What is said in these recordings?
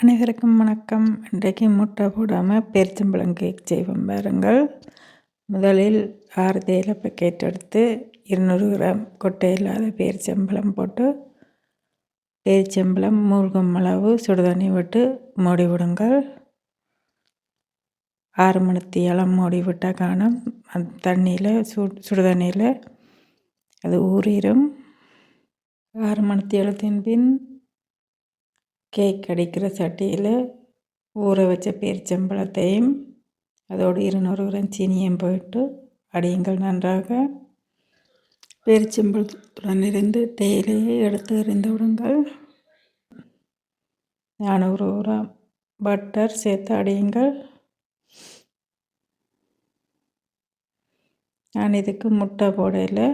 அனைவருக்கும் வணக்கம். இன்றைக்கு முட்டை போடாமல் பேரிச்சம்பழம் கேக் செய்வோம் பாருங்கள். முதலில் 6 தேயிலை பேக்கெட் எடுத்து 200 கிராம் கொட்டை இல்லாத பேரிச்சம்பழம் போட்டு பேரிச்சம்பழம் மூழ்கும் அளவு சுடுதண்ணி விட்டு மூடி விடுங்கள். 6 மணித்தியாலம் மூடி விட்டால் காணும் அந்த தண்ணியில் சுடுதண்ணியில் அது ஊறிடும். 6 மணித்தியாலத்தின் பின் கேக் அடிக்கிற சட்டியில் ஊற வச்ச பேரிச்சம்பழத்தையும் அதோடு 200 கிராம் சீனியும் போட்டு அடியுங்கள் நன்றாக. பேரிச்சம்பழத்துடன் இருந்து தேயிலையை எடுத்து எறிந்து விடுங்கள். 400 கிராம் பட்டர் சேர்த்து அடியுங்கள். நான் இதுக்கு முட்டை போடையில்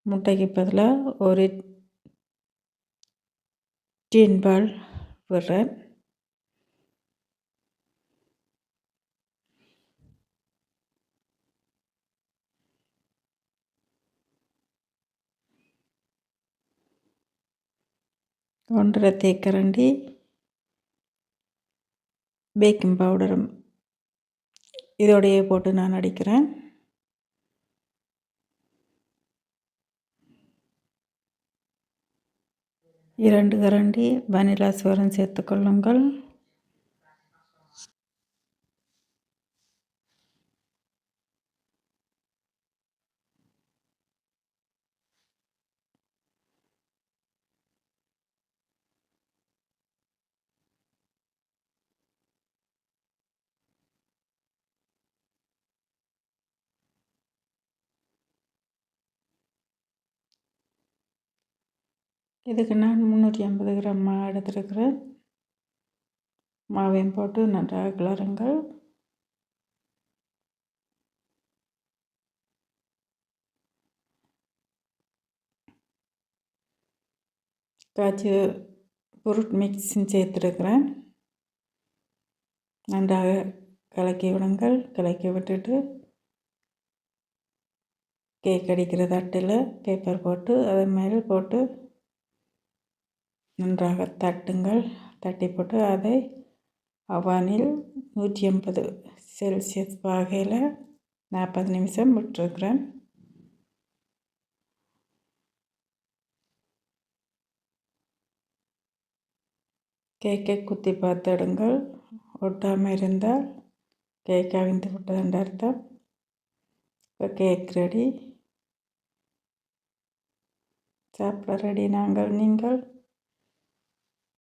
முட்டைக்கு பதிலாக ஒரு டீன் பால் விடுறேன். ஒன்றரை தேக்கரண்டி பேக்கிங் பவுடரும் இதோடையே போட்டு நான் அடிக்கிறேன். இரண்டு கரண்டி வனிலா சுகரும் சேர்த்துக்கொள்ளுங்கள். இதுக்கு நான் 350 கிராம் மாவு எடுத்துருக்கிறேன். மாவையும் போட்டு நன்றாக கிளறுங்கள். காய்ச்சி ஃப்ரூட் மிக்ஸும் சேர்த்துருக்கிறேன். நன்றாக கலக்கி விடுங்கள். கலக்கி விட்டுட்டு கேக் அடிக்கிற தட்டில் பேப்பர் போட்டு அதன் மேல் போட்டு நன்றாக தட்டுங்கள். தட்டி போட்டு அதை அவனில் 180 செல்சியஸ் பாகையில் 40 நிமிஷம் விட்டுருக்குறேன். கேக்கை குத்தி பார்த்துடுங்கள். ஒட்டாமல் இருந்தால் கேக் அவிழ்ந்து விட்டதுன்ற அர்த்தம். இப்போ கேக் ரெடி, சாப்பிட ரெடி. நீங்கள்